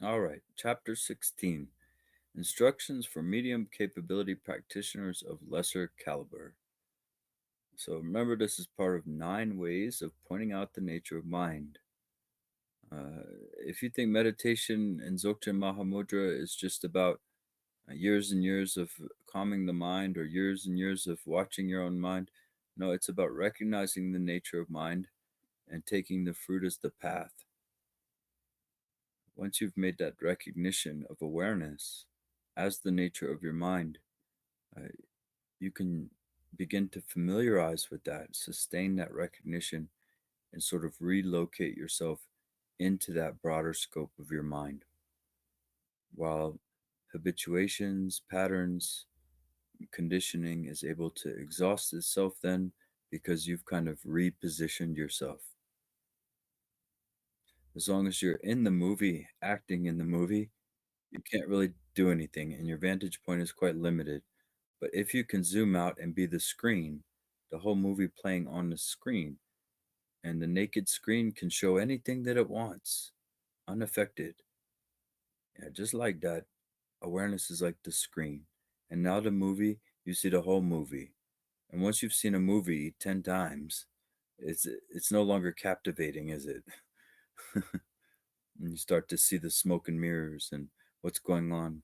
All right, Chapter 16, Instructions for Medium Capability Practitioners of Lesser Caliber. So remember, this is part of 9 ways of pointing out the nature of mind. Uh, if you think meditation and Dzogchen Mahamudra is just about years and years of calming the mind or years and years of watching your own mind, no, it's about recognizing the nature of mind and taking the fruit as the path. Once you've made that recognition of awareness as the nature of your mind, uh, you can begin to familiarize with that, sustain that recognition, and sort of relocate yourself into that broader scope of your mind. While habituations, patterns, conditioning is able to exhaust itself, then because you've kind of repositioned yourself. As long as you're in the movie, acting in the movie, you can't really do anything, and your vantage point is quite limited. But if you can zoom out and be the screen, the whole movie playing on the screen, and the naked screen can show anything that it wants, unaffected. Yeah, just like that, awareness is like the screen. And now the movie, you see the whole movie. And once you've seen a movie 10 times, it's no longer captivating, is it? And you start to see the smoke and mirrors and what's going on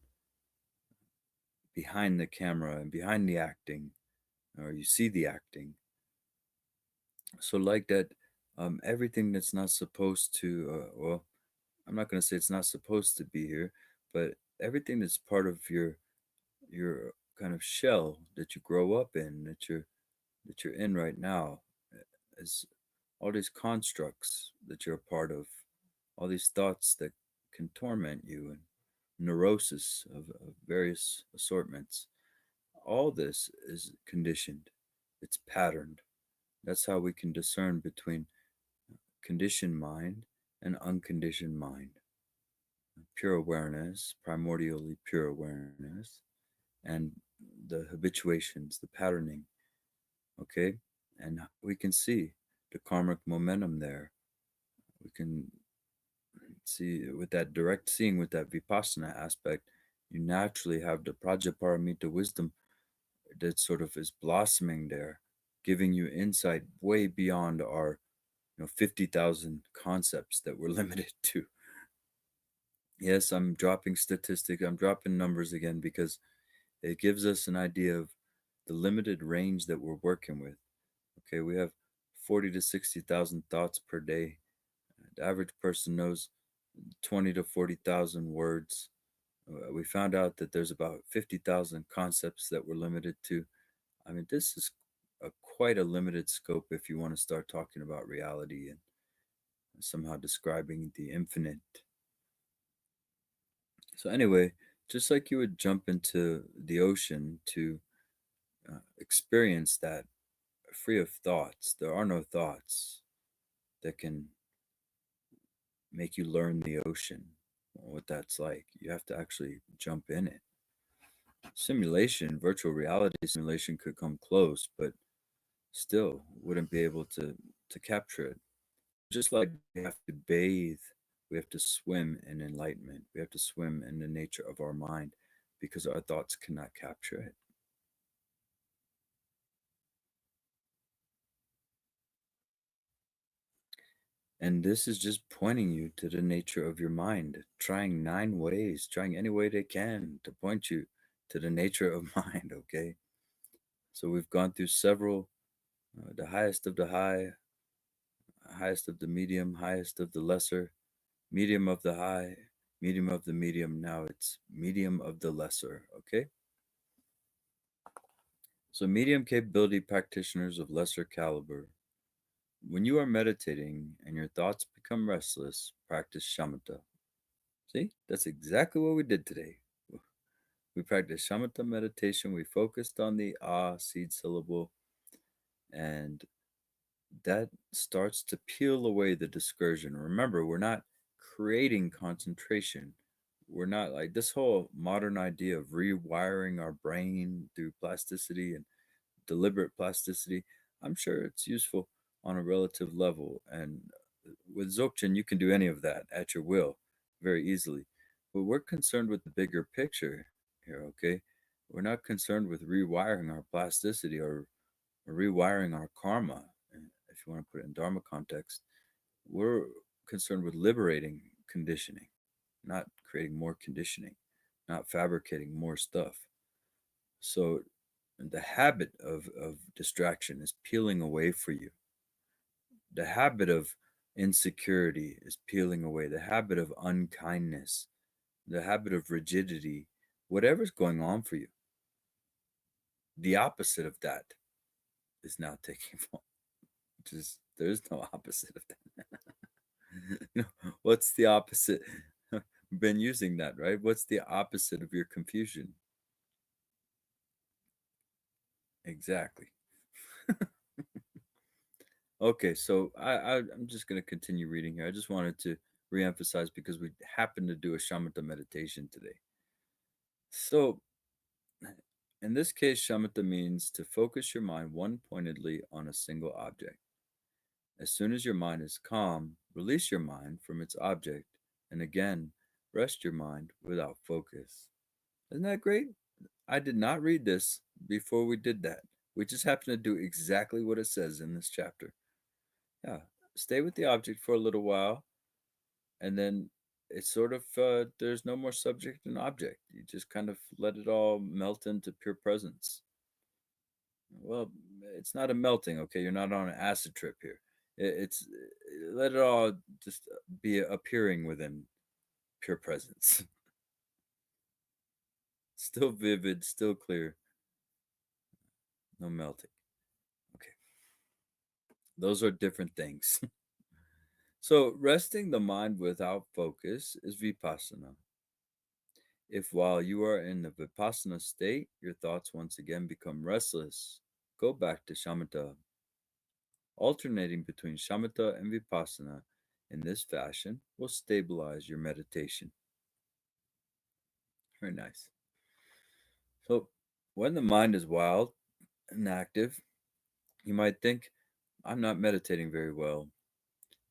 behind the camera and behind the acting, or you see the acting. So, like that, everything that's not supposed to, well, I'm not going to say it's not supposed to be here, but everything that's part of your kind of shell that you grow up in, that you're in right now, is all these constructs that you're a part of, all these thoughts that can torment you, and neurosis of various assortments. All this is conditioned, it's patterned. That's how we can discern between conditioned mind and unconditioned mind. Pure awareness, primordially pure awareness, and the habituations, the patterning, okay? And we can see the karmic momentum there. We can see with that direct seeing, with that vipassana aspect, you naturally have the prajaparamita wisdom that sort of is blossoming there, giving you insight way beyond our 50,000 concepts that we're limited to. Yes, I'm dropping statistics, I'm dropping numbers again because it gives us an idea of the limited range that we're working with. Okay, we have 40 to 60,000 thoughts per day. The average person knows 20 to 40,000 words. We found out that there's about 50,000 concepts that we're limited to. I mean, this is quite a limited scope if you want to start talking about reality and somehow describing the infinite. So, anyway, just like you would jump into the ocean to experience that free of thoughts, there are no thoughts that can make you learn the ocean, what that's like. You have to actually jump in it. Simulation, virtual reality simulation could come close, but still wouldn't be able to capture it. Just like we have to bathe, we have to swim in enlightenment. We have to swim in the nature of our mind because our thoughts cannot capture it. And this is just pointing you to the nature of your mind, trying 9 ways, trying any way they can to point you to the nature of mind, okay? So we've gone through several, the highest of the high, highest of the medium, highest of the lesser, medium of the high, medium of the medium. Now it's medium of the lesser, okay? So, medium capability practitioners of lesser caliber. When you are meditating and your thoughts become restless, practice shamatha. See, that's exactly what we did today. We practiced shamatha meditation. We focused on the ah seed syllable, and that starts to peel away the discursion. Remember, we're not creating concentration. We're not like this whole modern idea of rewiring our brain through plasticity and deliberate plasticity. I'm sure it's useful on a relative level. And with Dzogchen, you can do any of that at your will very easily. But we're concerned with the bigger picture here, okay? We're not concerned with rewiring our plasticity or rewiring our karma, if you want to put it in Dharma context. We're concerned with liberating conditioning, not creating more conditioning, not fabricating more stuff. So the habit of distraction is peeling away for you. The habit of insecurity is peeling away. The habit of unkindness, the habit of rigidity, whatever's going on for you, the opposite of that is now taking form. Just there's no opposite of that. What's the opposite? Been using that, right? What's the opposite of your confusion? Exactly. Okay, so I'm just going to continue reading here. I just wanted to reemphasize because we happened to do a shamatha meditation today. So in this case, shamatha means to focus your mind one pointedly on a single object. As soon as your mind is calm, release your mind from its object, and again, rest your mind without focus. Isn't that great? I did not read this before we did that. We just happen to do exactly what it says in this chapter. Yeah, stay with the object for a little while, and then it's sort of there's no more subject and object. You just kind of let it all melt into pure presence. Well, it's not a melting, okay? You're not on an acid trip here. It's let it all just be appearing within pure presence. Still vivid, still clear, no melting. Okay, those are different things. So, resting the mind without focus is vipassana. If while you are in the vipassana state, your thoughts once again become restless, go back to shamatha. Alternating between shamatha and vipassana in this fashion will stabilize your meditation. Very nice. So, when the mind is wild and active, you might think, I'm not meditating very well.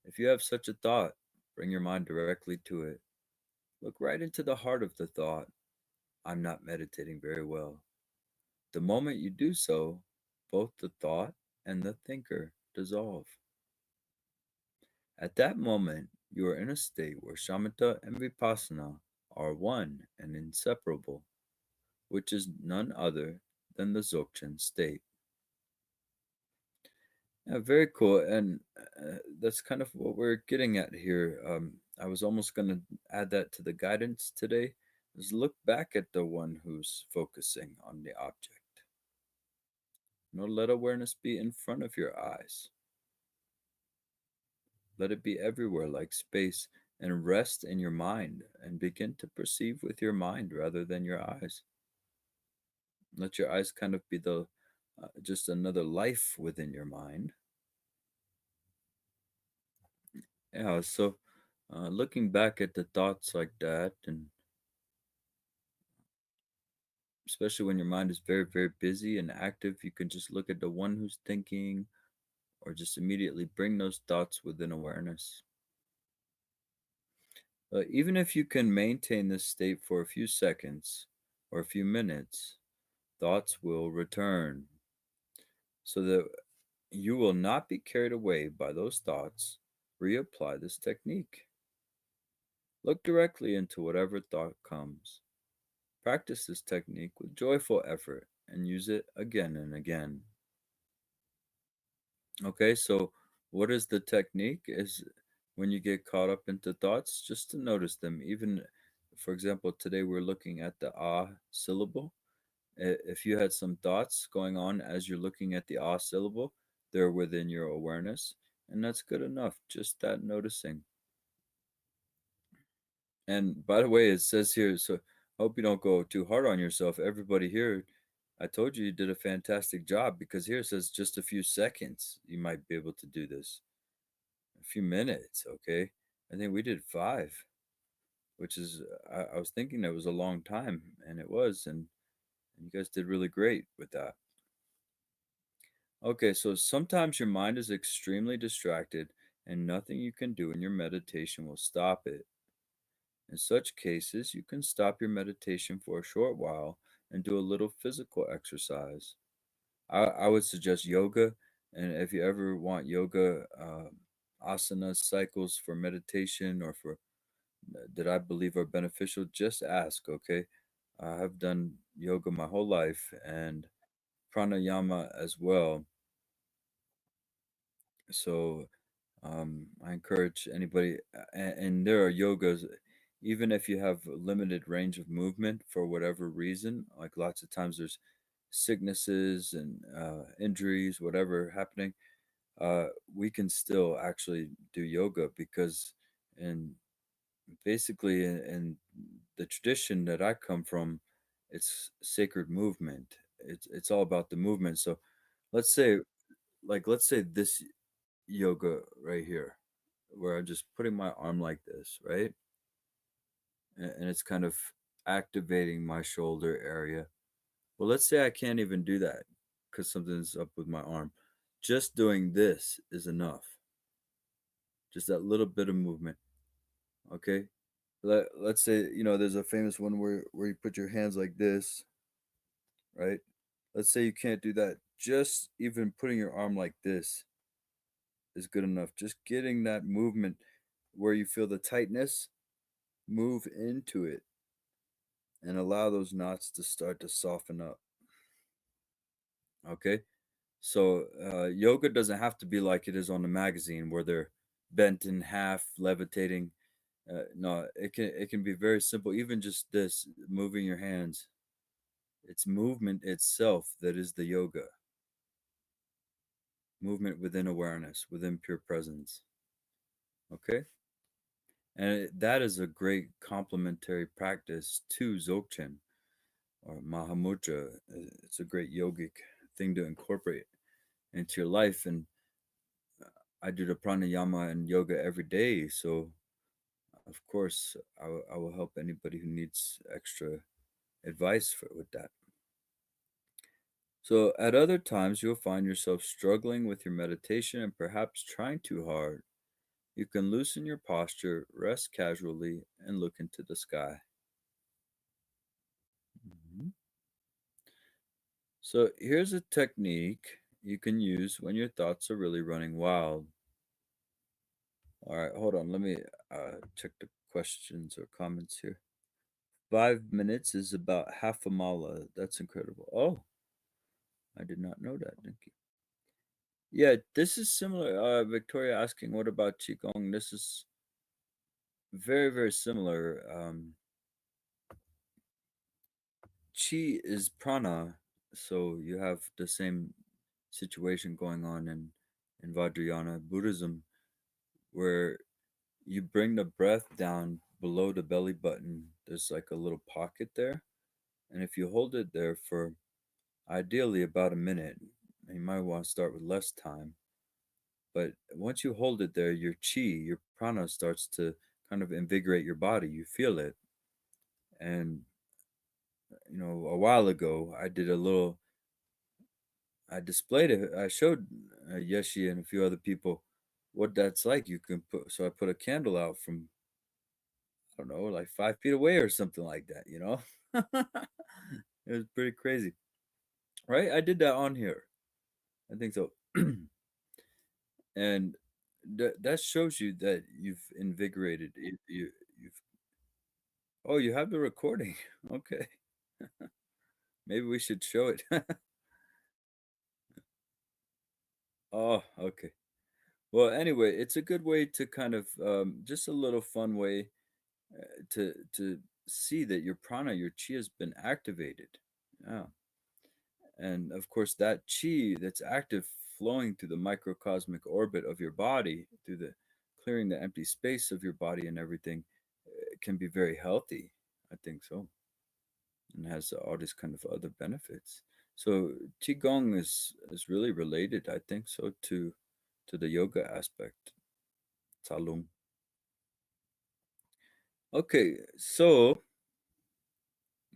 If you have such a thought, bring your mind directly to it. Look right into the heart of the thought, I'm not meditating very well. The moment you do so, both the thought and the thinker dissolve. At that moment, you are in a state where shamatha and vipassana are one and inseparable, which is none other than the Dzogchen state. Yeah, very cool. And that's kind of what we're getting at here. I was almost going to add that to the guidance today is look back at the one who's focusing on the object. Let awareness be in front of your eyes. Let it be everywhere like space and rest in your mind and begin to perceive with your mind rather than your eyes. Let your eyes kind of be the just another life within your mind. Yeah, so looking back at the thoughts like that, and especially when your mind is very, very busy and active, you can just look at the one who's thinking or just immediately bring those thoughts within awareness. Even if you can maintain this state for a few seconds or a few minutes, thoughts will return so that you will not be carried away by those thoughts. Reapply this technique. Look directly into whatever thought comes. Practice this technique with joyful effort and use it again and again. Okay, so what is the technique? Is when you get caught up into thoughts, just to notice them. Even, for example, today we're looking at the ah syllable. If you had some thoughts going on as you're looking at the ah syllable, they're within your awareness, and that's good enough. Just that noticing. And by the way, it says here, so I hope you don't go too hard on yourself. Everybody here, I told you did a fantastic job because here it says just a few seconds you might be able to do this. A few minutes, okay? I think we did 5, which is, I was thinking that was a long time, and it was, and you guys did really great with that. Okay, so sometimes your mind is extremely distracted, and nothing you can do in your meditation will stop it. In such cases, you can stop your meditation for a short while and do a little physical exercise. I would suggest yoga, and if you ever want yoga asana cycles for meditation or for that I believe are beneficial, just ask, okay? I have done yoga my whole life and pranayama as well. So I encourage anybody, and there are yogas, even if you have limited range of movement for whatever reason, like lots of times there's sicknesses and injuries, whatever happening, uh, we can still actually do yoga because, in basically in the tradition that I come from, it's sacred movement. It's all about the movement. So let's say, let's say this yoga right here, where I'm just putting my arm like this, right? And it's kind of activating my shoulder area. Well, let's say I can't even do that because something's up with my arm. Just doing this is enough. Just that little bit of movement. Okay. Let's say, there's a famous one where you put your hands like this, right? Let's say you can't do that. Just even putting your arm like this is good enough. Just getting that movement where you feel the tightness, move into it and allow those knots to start to soften up. Okay. So yoga doesn't have to be like it is on the magazine where they're bent in half, levitating. No, it can be very simple. Even just this, moving your hands. It's movement itself that is the yoga. Movement within awareness, within pure presence. Okay. And that is a great complementary practice to Dzogchen or Mahamudra. It's a great yogic thing to incorporate into your life. And I do the pranayama and yoga every day. So, of course, I will help anybody who needs extra advice with that. So, at other times, you'll find yourself struggling with your meditation and perhaps trying too hard. You can loosen your posture, rest casually, and look into the sky. Mhm. So, here's a technique you can use when your thoughts are really running wild. All right, hold on. Let me check the questions or comments here. 5 minutes is about half a mala. That's incredible. Oh, I did not know that. Thank you. Yeah, this is similar. Victoria asking, what about Qigong? This is very, very similar. Qi is prana, so you have the same situation going on in Vajrayana Buddhism, where you bring the breath down below the belly button. There's like a little pocket there, and if you hold it there for ideally about a minute, you might want to start with less time. But once you hold it there, your chi, your prana starts to kind of invigorate your body. You feel it. And, a while ago, I displayed it. I showed Yeshi and a few other people what that's like. So I put a candle out from, I don't know, like 5 feet away or something like that, It was pretty crazy. Right? I did that on here. I think so. And that shows you that you've invigorated. You've Oh, you have the recording. Okay. Maybe we should show it. Oh, okay. Well, anyway, it's a good way to kind of just a little fun way to see that your prana, your chi has been activated. Yeah. And of course, that chi that's active flowing through the microcosmic orbit of your body, through the clearing the empty space of your body and everything, can be very healthy. I think so. And has all these kind of other benefits. So qigong is really related, I think so, to the yoga aspect. Talung. Okay, so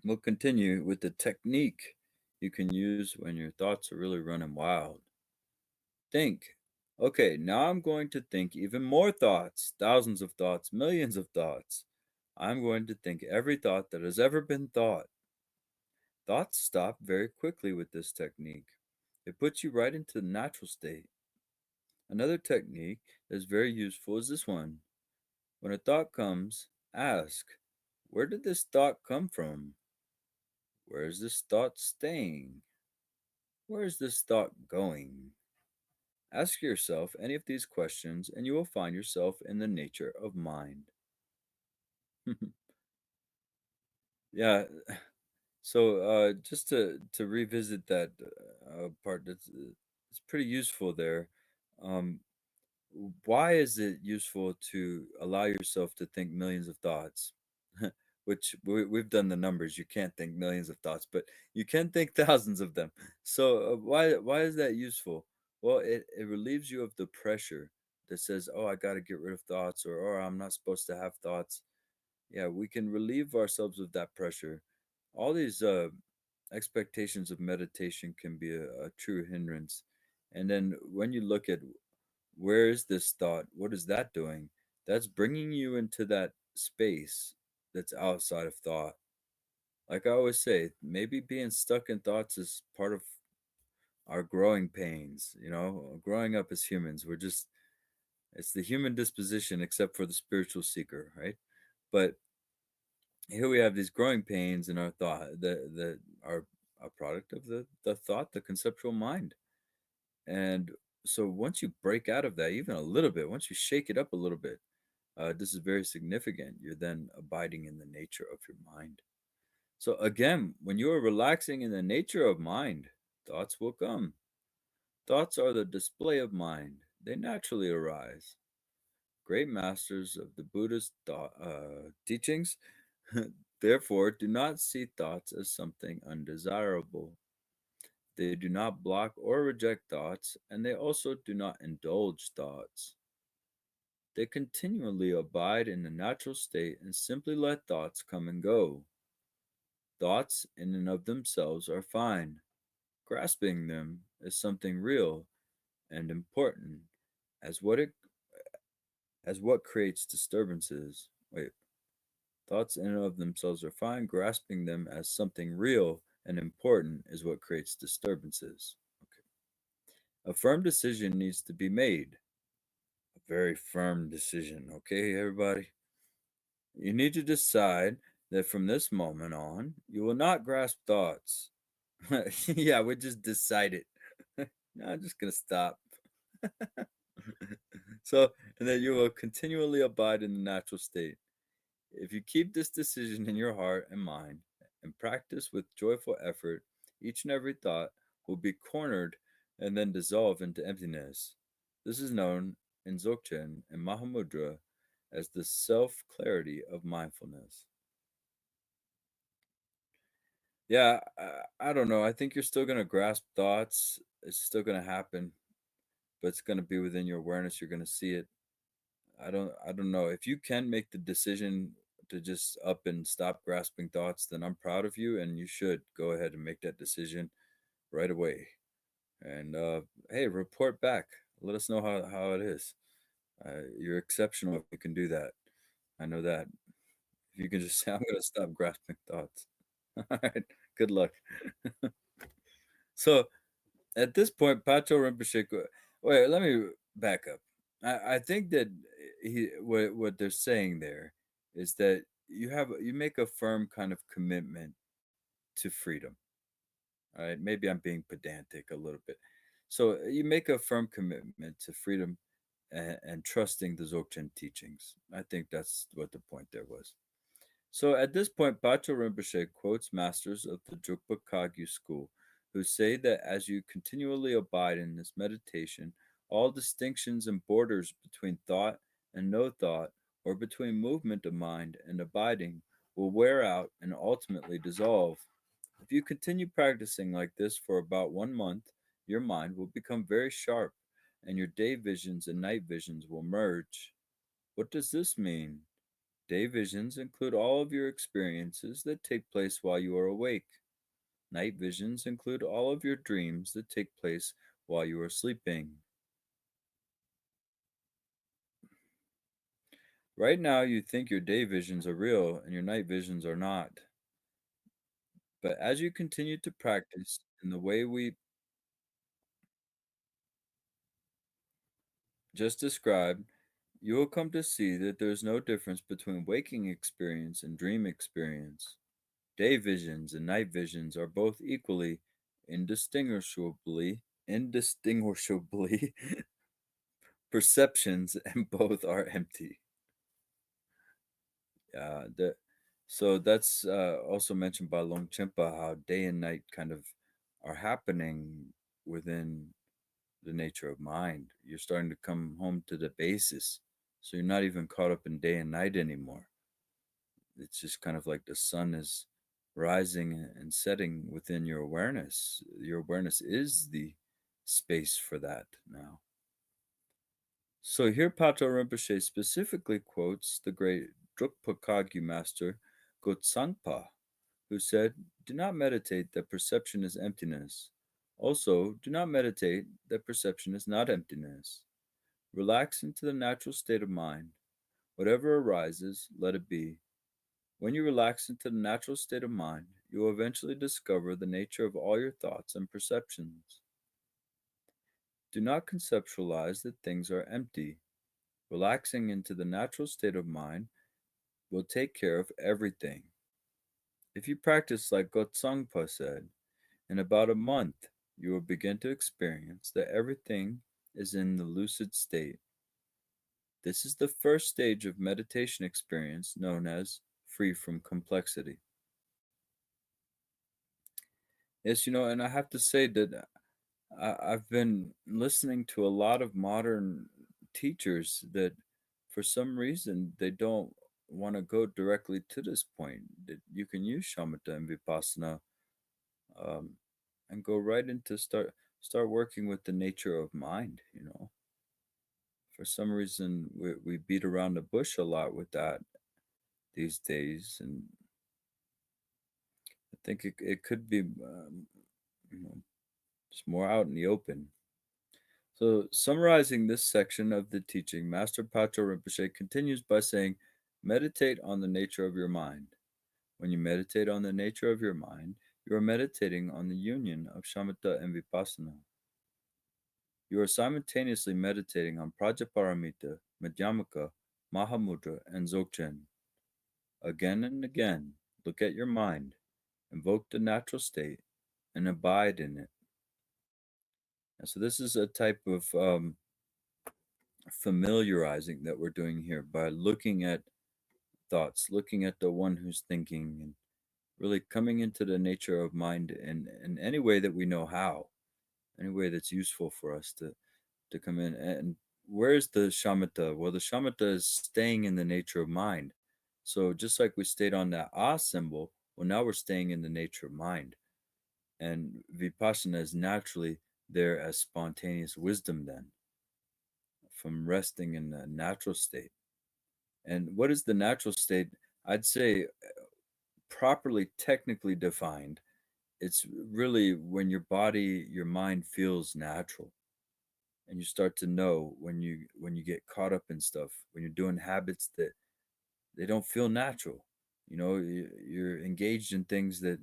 we'll continue with the technique you can use when your thoughts are really running wild. Think. Okay, now I'm going to think even more thoughts, thousands of thoughts, millions of thoughts. I'm going to think every thought that has ever been thought. Thoughts stop very quickly with this technique. It puts you right into the natural state. Another technique that's very useful is this one. When a thought comes, ask, where did this thought come from? Where is this thought staying? Where is this thought going? Ask yourself any of these questions and you will find yourself in the nature of mind. Yeah, so just to revisit that part, it's pretty useful there. Um, why is it useful to allow yourself to think millions of thoughts? Which we've done the numbers. You can't think millions of thoughts, but you can think thousands of them. So why is that useful? Well, it relieves you of the pressure that says, "Oh, I got to get rid of thoughts," or "Oh, I'm not supposed to have thoughts." Yeah, we can relieve ourselves of that pressure. All these expectations of meditation can be a true hindrance. And then when you look at where is this thought, what is that doing? That's bringing you into that space that's outside of thought. Like I always say, maybe being stuck in thoughts is part of our growing pains. Growing up as humans, it's the human disposition, except for the spiritual seeker, right? But here we have these growing pains in our thought that are a product of the thought, the conceptual mind. And so once you break out of that, even a little bit, once you shake it up a little bit, this is very significant. You're then abiding in the nature of your mind. So again, when you are relaxing in the nature of mind, thoughts will come. Thoughts are the display of mind. They naturally arise. Great masters of the Buddhist teachings, therefore, do not see thoughts as something undesirable. They do not block or reject thoughts, and they also do not indulge thoughts. They continually abide in the natural state and simply let thoughts come and go. Thoughts, in and of themselves, are fine. Grasping them is something real and important, as what creates disturbances. Wait, thoughts in and of themselves are fine. Grasping them as something real and important is what creates disturbances. Okay. A firm decision needs to be made. A very firm decision. Okay, everybody? You need to decide that from this moment on, you will not grasp thoughts. Yeah, we just decided. No, I'm just going to stop. So, and that you will continually abide in the natural state. If you keep this decision in your heart and mind and practice with joyful effort, each and every thought will be cornered and then dissolve into emptiness. This is known in Dzogchen and Mahamudra as the self clarity of mindfulness. Yeah, I don't know. I think you're still going to grasp thoughts. It's still going to happen, but it's going to be within your awareness. You're going to see it. I don't know. If you can make the decision to just up and stop grasping thoughts, then I'm proud of you and you should go ahead and make that decision right away. And hey, report back. Let us know how it is. You're exceptional if you can do that. I know that. If you can just say, I'm going to stop grasping thoughts. All right. Good luck. So at this point, Patrul Rinpoche. Wait, let me back up. I think that what they're saying there is that you make a firm kind of commitment to freedom. All right, maybe I'm being pedantic a little bit. So you make a firm commitment to freedom and trusting the Dzogchen teachings. I think that's what the point there was. So at this point, Patrul Rinpoche quotes masters of the Drukpa Kagyu school who say that as you continually abide in this meditation, all distinctions and borders between thought and no thought, or between movement of mind and abiding, will wear out and ultimately dissolve. If you continue practicing like this for about 1 month, your mind will become very sharp and your day visions and night visions will merge. What does this mean? Day visions include all of your experiences that take place while you are awake. Night visions include all of your dreams that take place while you are sleeping. Right now, you think your day visions are real and your night visions are not. But as you continue to practice in the way we just described, you will come to see that there is no difference between waking experience and dream experience. Day visions and night visions are both equally indistinguishably perceptions, and both are empty. The So that's also mentioned by Longchenpa how day and night kind of are happening within the nature of mind. You're starting to come home to the basis. So you're not even caught up in day and night anymore. It's just kind of like the sun is rising and setting within your awareness. Your awareness is the space for that now. So here Patrul Rinpoche specifically quotes the great Drukpa Kagyu master Gotsangpa, who said, "Do not meditate that perception is emptiness. Also, do not meditate that perception is not emptiness. Relax into the natural state of mind. Whatever arises, let it be. When you relax into the natural state of mind, you will eventually discover the nature of all your thoughts and perceptions. Do not conceptualize that things are empty. Relaxing into the natural state of mind will take care of everything. If you practice like Gotsangpa said, in about a month, you will begin to experience that everything is in the lucid state. This is the first stage of meditation experience known as free from complexity." Yes, and I have to say that I've been listening to a lot of modern teachers that for some reason they don't want to go directly to this point. That you can use shamatha and vipassana um, and go right into start working with the nature of mind. For some reason we beat around the bush a lot with that these days, and I think it could be you know just more out in the open. So, summarizing this section of the teaching, Master Patrul Rinpoche continues by saying, meditate on the nature of your mind. When you meditate on the nature of your mind, you are meditating on the union of shamatha and vipassana. You are simultaneously meditating on prajaparamita, madhyamaka, mahamudra, and dzogchen. Again and again, look at your mind, invoke the natural state, and abide in it. And so, this is a type of familiarizing that we're doing here by looking at thoughts, looking at the one who's thinking, and really coming into the nature of mind in any way that we know how, any way that's useful for us to come in. And where's the shamatha? Well, the shamatha is staying in the nature of mind. So just like we stayed on that symbol, well, now we're staying in the nature of mind. And vipassana is naturally there as spontaneous wisdom then, from resting in the natural state. And what is the natural state? I'd say, properly technically defined, it's really when your body, your mind feels natural, and you start to know when you get caught up in stuff, when you're doing habits that they don't feel natural. You're engaged in things that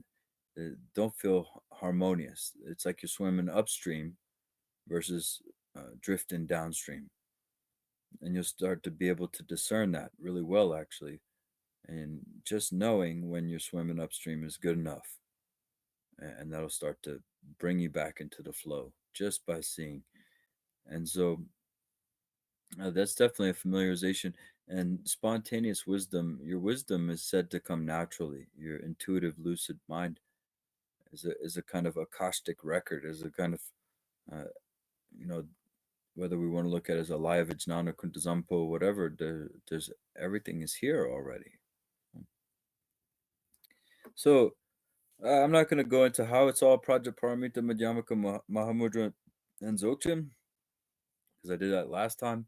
don't feel harmonious. It's like you're swimming upstream versus drifting downstream, and you'll start to be able to discern that really well, actually. And just knowing when you're swimming upstream is good enough. And that'll start to bring you back into the flow just by seeing. And so that's definitely a familiarization. And spontaneous wisdom, your wisdom is said to come naturally. Your intuitive, lucid mind is a kind of akashic record, is a kind of, uh, you know, whether we want to look at it as a Laya Vijnana, Kuntazampo, whatever, there's everything is here already. So I'm not going to go into how it's all Prajaparamita, Madhyamaka, Mahamudra, and Dzogchen because I did that last time.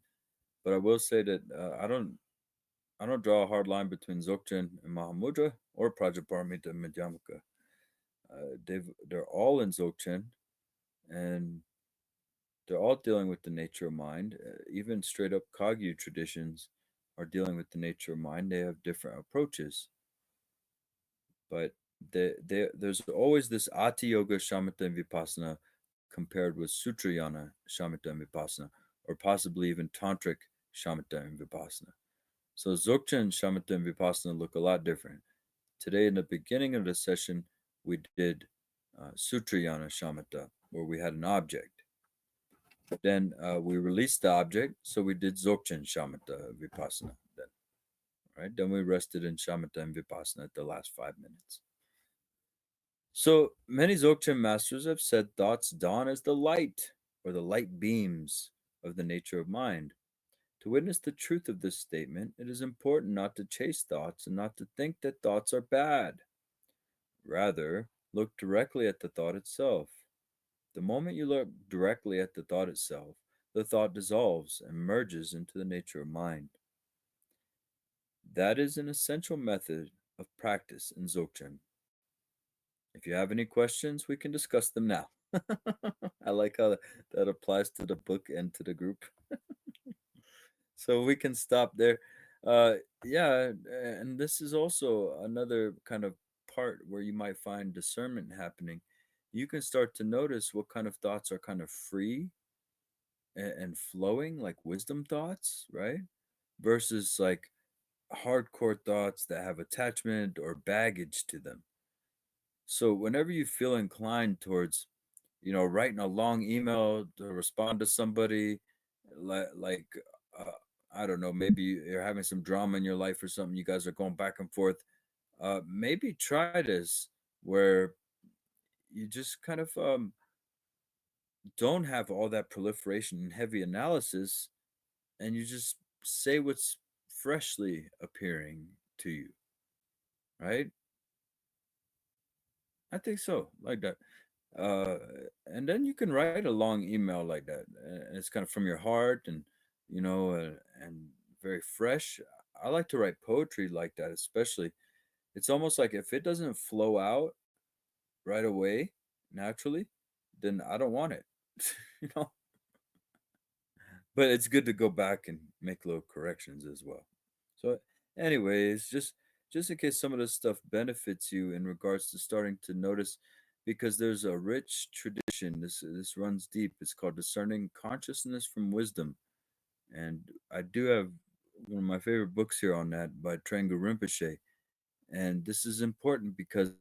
But I will say that I don't draw a hard line between Dzogchen and Mahamudra or Prajaparamita and Madhyamaka. They're all in Dzogchen, and they're all dealing with the nature of mind. Even straight up Kagyu traditions are dealing with the nature of mind, they have different approaches. But there's always this Ati Yoga, Shamatha, and Vipassana compared with Sutrayana, Shamatha, and Vipassana, or possibly even Tantric Shamatha and Vipassana. So Dzogchen, Shamatha, and Vipassana look a lot different. Today, in the beginning of the session, we did Sutrayana Shamatha, where we had an object. Then we released the object, so we did Dzogchen Shamatha Vipassana. Then we rested in Shamatha and Vipassana at the last 5 minutes. So many Dzogchen masters have said thoughts dawn as the light or the light beams of the nature of mind. To witness the truth of this statement, it is important not to chase thoughts and not to think that thoughts are bad. Rather, look directly at the thought itself. The moment you look directly at the thought itself, the thought dissolves and merges into the nature of mind. That is an essential method of practice in Dzogchen. If you have any questions, we can discuss them now. I like how that applies to the book and to the group. So we can stop there. Uh, yeah, and this is also another kind of part where you might find discernment happening. You can start to notice what kind of thoughts are kind of free and flowing, like wisdom thoughts, right? Versus like hardcore thoughts that have attachment or baggage to them. So whenever you feel inclined towards, writing a long email to respond to somebody, like uh, I don't know, maybe you're having some drama in your life or something, you guys are going back and forth. Maybe try this where you just kind of don't have all that proliferation and heavy analysis, and you just say what's freshly appearing to you, right? I think so, like that. Uh, and then you can write a long email like that. And it's kind of from your heart and very fresh. I like to write poetry like that, especially. It's almost like if it doesn't flow out right away naturally, then I don't want it. you know, but it's good to go back and make little corrections as well. So, anyways, just in case some of this stuff benefits you in regards to starting to notice, because there's a rich tradition. This runs deep. It's called discerning consciousness from wisdom, and I do have one of my favorite books here on that by Trengu Rinpoche. And this is important because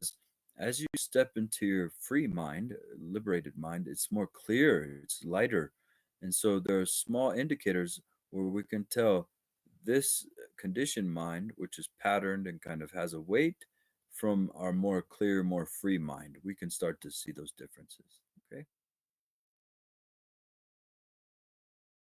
as you step into your free mind, liberated mind, it's more clear, it's lighter. And so there are small indicators where we can tell this conditioned mind, which is patterned and kind of has a weight, from our more clear, more free mind. We can start to see those differences. Okay.